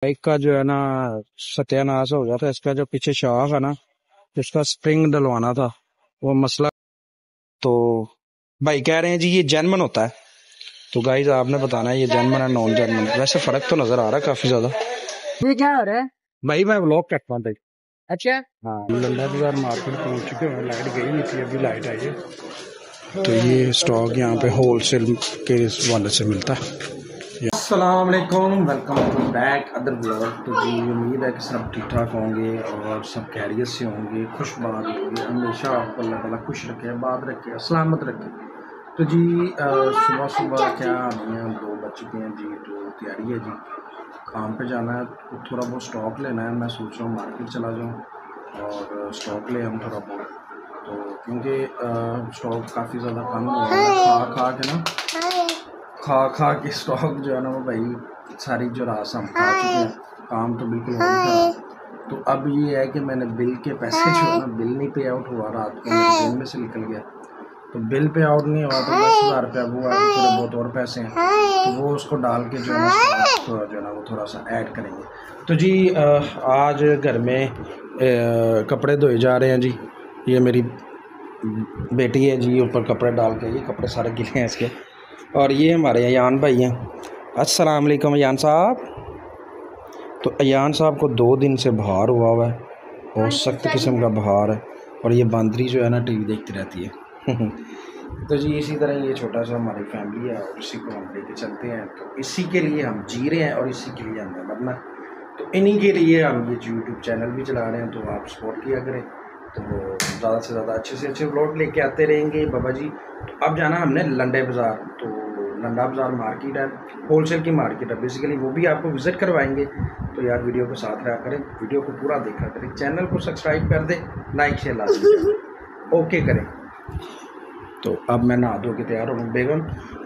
Bike का जो है ना सत्यानाश हो गया था। इसका जो पीछे शाख है ना, जिसका स्प्रिंग डलवाना था, वो मसला। तो भाई कह रहे हैं जी ये जेन्युइन होता है। तो गाइस आपने बताना है ये जेन्युइन है नॉन जेन्युइन है। वैसे फर्क तो नजर आ रहा है काफी ज्यादा। ये क्या हो रहा है भाई मैं व्लॉग करता हूँ। अच्छा। हाँ, लंडा बाजार मार्केट पहुंच चुके हैं। लाइट गई नहीं थी, अभी लाइट आई है। तो ये स्टॉक यहाँ पे होलसेल के वाले से मिलता है। अस्सलाम वालेकुम, welcome to back other blog. तो जी उम्मीद है कि सब ठीक ठाक होंगे और सब खैरियत से होंगे, खुशबाद होंगे। हमेशा आपको अल्लाह ताला खुश रखे, आबाद रखे, सलामत रखे। तो जी सुबह सुबह क्या हमें 2 बज चुके हैं जी। तो तैयारी है जी, काम पे जाना है। तो थोड़ा बहुत स्टॉक लेना है। मैं सोच रहा हूँ मार्केट चला जाऊँ और स्टॉक ले आऊँ थोड़ा बहुत। तो क्योंकि स्टॉक काफ़ी ज़्यादा कम हुआ है। खा के स्टॉक जो है ना वो भाई सारी जो रास हम खा चुके हैं। काम तो बिल्कुल हो नहीं था। तो अब ये है कि मैंने बिल के पैसे जो है ना, बिल नहीं पे आउट हुआ, रात को मेरे जेब में से निकल गया। तो बिल पे आउट नहीं हुआ तो 10,000 रुपया वो आगे थोड़े बहुत और पैसे हैं, तो वो उसको डाल के जो है ना स्टॉक जो है ना वो थोड़ा सा ऐड करेंगे। तो जी आज घर में कपड़े धोए जा रहे हैं जी। ये मेरी बेटी है जी, ऊपर कपड़े डाल के, ये कपड़े सारे गिले हैं इसके। और ये हमारे अयान भाई हैं। अस्सलाम वालेकुम अयान साहब। तो अयान साहब को 2 दिन से बुखार हुआ है, बहुत सख्त किस्म का बुखार है। और ये बंदरी जो है ना टीवी देखती रहती है। तो जी इसी तरह ये छोटा सा हमारी फैमिली है और इसी को हम लेके चलते हैं। तो इसी के लिए हम जी रहे हैं और इसी के लिए हमें मरना। तो इन्हीं के लिए हम ये यूट्यूब चैनल भी चला रहे हैं। तो आप सपोर्ट किया करें, तो ज़्यादा से ज़्यादा अच्छे से अच्छे व्लॉग लेके आते रहेंगे बाबा जी। तो अब जाना हमने लंडे बाज़ार। तो लंडा बाज़ार मार्केट है, होलसेल की मार्केट है बेसिकली, वो भी आपको विज़िट करवाएंगे। तो यार वीडियो को साथ रहा करें, वीडियो को पूरा देखा करें, चैनल को सब्सक्राइब कर दे, लाइक शेयर लाजमी ओके करें। तो अब मैं नहा धो के तैयार हूँ। बेगम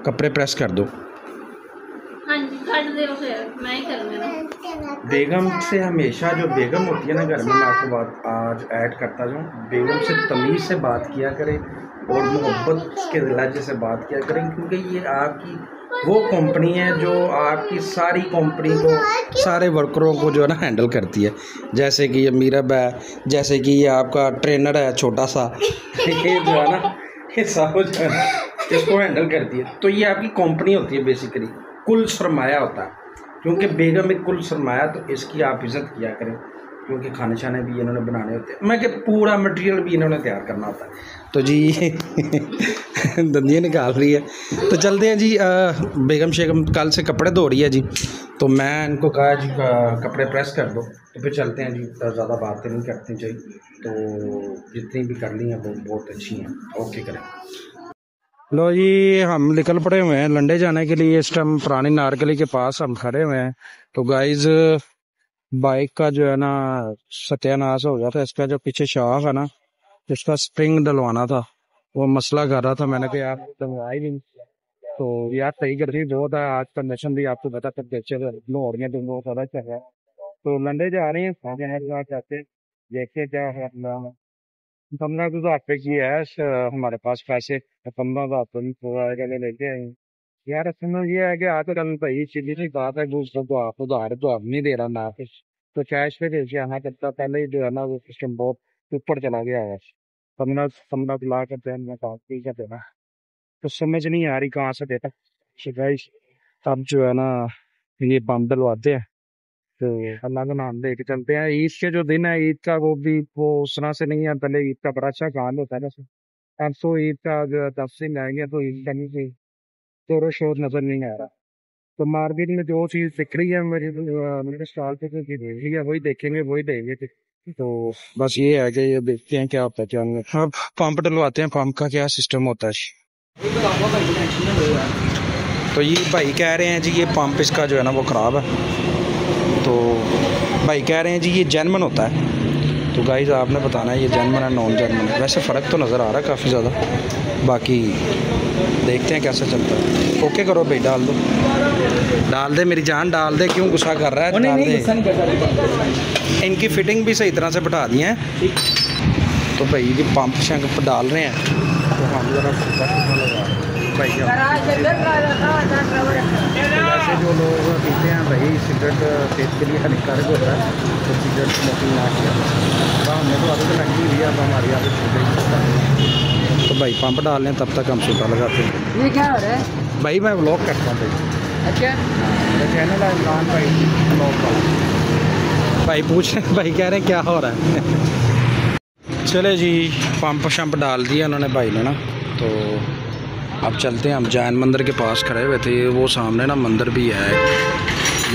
कपड़े प्रेस कर दो। हाँ जी, कर दे फिर मैं ही करूँगा। बेगम से हमेशा जो बेगम होती है ना घर में, मैं आपको बात आज ऐड करता जाऊँ, बेगम से तमीज़ से बात किया करें और मोहब्बत के लहजे से बात किया करें। क्योंकि ये आपकी वो कंपनी है जो आपकी सारी कंपनी को, सारे वर्करों को जो है ना हैंडल करती है। जैसे कि ये मीरब है, जैसे कि ये आपका ट्रेनर है छोटा सा, ये जो है ना ये सब जो है ना इसको हैंडल करती है। तो ये आपकी कंपनी होती है बेसिकली, कुल सरमाया होता है। क्योंकि बेगम एक कुल सरमाया, तो इसकी आप इज़्ज़त किया करें। क्योंकि खाने शाने भी इन्होंने बनाने होते हैं, मैं कि पूरा मटेरियल भी इन्होंने तैयार करना होता है। तो जी दंदियाँ निकाल रही है। तो चलते हैं जी। बेगम शेगम कल से कपड़े धो रही है जी। तो मैं इनको कहा जी कपड़े प्रेस कर दो। तो फिर चलते हैं जी, ज़्यादा बातें नहीं करनी चाहिए। तो जितनी भी कर ली हैं वो बहुत अच्छी हैं। ओके करें। लो जी हम निकल पड़े हुए हैं लंडे जाने के लिए। इस टाइम पुरानी नारकली के पास हम खड़े हुए हैं। तो गाइज बाइक का जो है ना सत्यानाश हो गया था। इसका जो पीछे शाख है ना, जिसका स्प्रिंग डलवाना था, वो मसला कर रहा था। मैंने कहा यार डलवाई नहीं। तो यार सही गर्मी बहुत है आज, कंडीशन भी आपको पता हो रही है, तो बहुत ज़्यादा चल रहा है। तो लंडे जा रहे हैं चाहते, देखते क्या है। 15,000 रुपये की है हमारे पास पैसे। 15,000 रुपये ले लेते हैं यार। असल में ये है कि आजकल भाई सीधी सी बात है, दूसरों को आप उधार तो अब नहीं दे रहा ना कुछ, तो कैश पे दे के आना करता। पहले ही जो है ना वो सिस्टम बहुत ऊपर चला गया है। 15 लाख रुपये में काम कर देना, तो समझ नहीं आ रही कहाँ से देता। गाइस अब जो है ना ये बम डलवाते हैं। तो अल्लाह का नाम लेके चलते हैं। ईद के जो दिन है, ईद का वो भी वो उस तरह से नहीं है। पहले ईद का बड़ा अच्छा काम होता है ना। अब तो ईद का जो 10 दिन आएंगे तो ईद का नहीं कोई जोरों शोर नजर नहीं आ रहा। तो मार्केट में जो चीज दिख रही है मेरे स्टॉल पे जो चीज देख रही है वही देखेंगे, वही देंगे। तो बस ये है कि ये देखते हैं क्या होता है क्या नहीं। अब पंप डलवाते हैं, पंप का क्या सिस्टम होता है। तो ये भाई कह रहे हैं जी ये पंप इसका जो है ना वो ख़राब है। तो भाई कह रहे हैं जी ये जेन्युइन होता है। तो गाइस आपने बताना है ये जेन्युइन है नॉन जेन्युइन है। वैसे फ़र्क तो नज़र आ रहा है काफ़ी ज़्यादा, बाकी देखते हैं कैसे चलता है। ओके करो भाई, डाल दे मेरी जान, डाल दे। क्यों गुस्सा कर रहा है, डाल दे। इनकी फिटिंग भी सही तरह से बैठा दी है। तो भाई ये पंप शंप डाल रहे हैं। तो हम ज़रा लगा भाई वैसे जो लोग पीते हैं भाई सिगरेट सेहत के लिए हानिकारक होता है, तो सिगरेट स्मोकिंग ना किया। हमने तो आदत लगी हुई है, अब हमारी आदत छूट गई। तो भाई पंप डाल लें, तब तक हम सूटा लगाते हैं। ये क्या हो रहा है? भाई मैं व्लॉग करता हूँ भाई। अच्छा, मेरा चैनल है इमरान भाई व्लॉग वाला। भाई पूछ रहे हैं, भाई कह रहे हैं क्या हो रहा है। चले जी, पंप शंप डाल दिया उन्होंने भाई ने ना। तो अब चलते हैं, हम जैन मंदिर के पास खड़े हुए थे। वो सामने ना मंदिर भी है,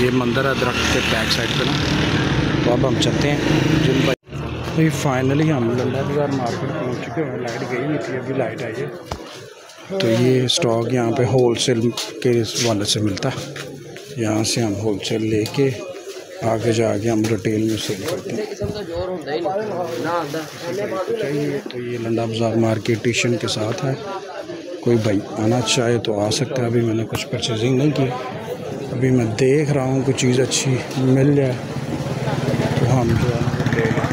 ये मंदिर है दरख्त के बैक साइड पे ना। तो अब हम चलते हैं जिन भाई। तो फाइनली हम लंडा बाज़ार मार्केट पहुंच चुके हैं। लाइट गई नहीं थी, अभी लाइट आई है। तो ये स्टॉक यहाँ पे होलसेल के वाले से मिलता है। यहाँ से हम होलसेल लेके आगे जाके हम रिटेल में सेल करते हैं। तो ये लंडा बाज़ार मार्केट स्टेशन के साथ है। कोई भाई आना चाहे तो आ सकता है। अभी मैंने कुछ परचेजिंग नहीं की, अभी मैं देख रहा हूँ कोई चीज़ अच्छी मिल जाए तो हम जो है ना ले लें।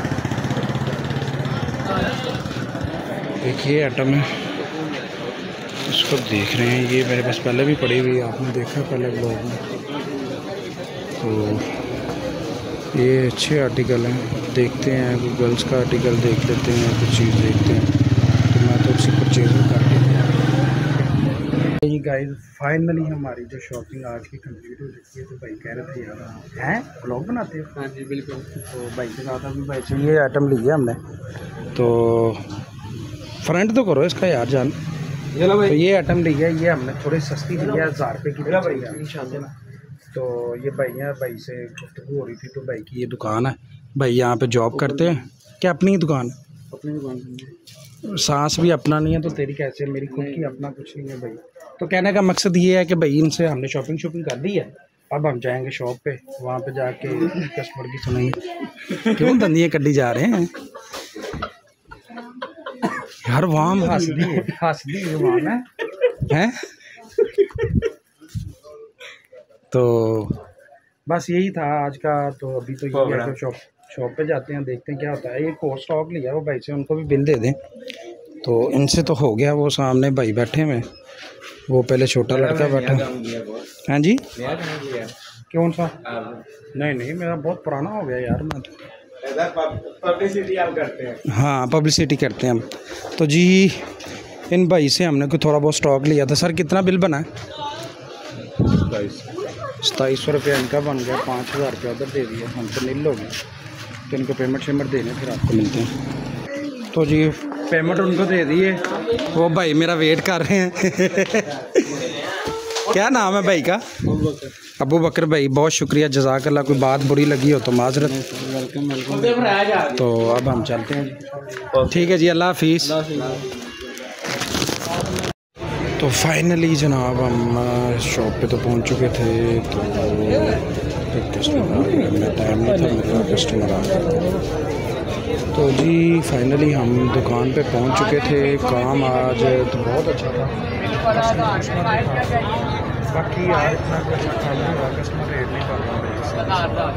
एक ये आइटम है, इसको देख रहे हैं, ये मेरे पास पहले भी पड़ी हुई है, आपने देखा पहले ब्लॉग में। तो ये अच्छे आर्टिकल हैं, देखते हैं कोई गर्ल्स का आर्टिकल देख लेते हैं, कुछ चीज़ देखते हैं। तो मैं तो उसी परचेजिंग करके ये गाइस फाइनली हमारी जो शॉपिंग आज की कंप्लीट हो चुकी है। तो भाई कह रहे थे यार हैं ब्लॉग बनाते हो? हाँ जी बिल्कुल। तो भाई के साथ अभी भाई से ये आइटम लिया हमने, तो फ्रंट तो करो इसका यार जान। तो ये आइटम लिया, ये हमने थोड़ी सस्ती ली है, 1000 रुपये की भाई। तो ये भाई से गुफ्तगू हो रही थी। तो भाई की ये दुकान है, भाई यहाँ पे जॉब करते हैं। क्या अपनी ही दुकान? अपनी दुकान। सांस भी अपना नहीं है तो तेरी कैसे? मेरी खुद की अपना कुछ नहीं है भाई। तो कहने का मकसद ये है कि भाई इनसे हमने शॉपिंग कर दी है। अब हम जाएंगे शॉप पे, वहाँ पे जाके कस्टमर की सुनेंगे क्यों धंधियाँ कड्डी जा रहे हैं यार। वहाँ हंस दी वहाँ है। तो बस यही था आज का। तो अभी तो ये है कि शॉप पे जाते हैं, देखते हैं क्या होता है। एक और स्टॉक लिया वो भाई से, उनको भी बिल दे दें। तो इनसे तो हो गया, वो सामने भाई बैठे हुए, वो पहले छोटा लड़का बैठा। हाँ जी, कौन सा? नहीं मेरा बहुत पुराना हो गया यार। मैं तो पब्लिसिटी आप करते हैं? हाँ पब्लिसिटी करते हैं हम। तो जी इन भाई से हमने कोई थोड़ा बहुत स्टॉक लिया था। सर कितना बिल बना है? 2700 रुपये इनका बन गया, 5000 रुपये उधर दे दिया, हम तो नील हो गए। तो इनको पेमेंट देने फिर आपको मिलते हैं। तो जी पेमेंट उनको दे दिए, वो भाई मेरा वेट कर रहे हैं। क्या नाम है भाई का? अबू बकर भाई, बहुत शुक्रिया, जज़ाकल्लाह। कोई बात बुरी लगी हो तो माजरत। तो अब हम चलते हैं, ठीक है जी, अल्लाह हाफिज़। तो फाइनली जनाब हम शॉप पे तो पहुंच चुके थे। तो कस्टमर आ गया, मैं टाइम नहीं था मेरा, कस्टमर आ गया। तो जी फाइनली हम दुकान पे पहुंच चुके थे। काम आज तो बहुत अच्छा था, बाकी यार इतना कुछ अच्छा नहीं हुआ, कस्टमर रेट नहीं कर रहा।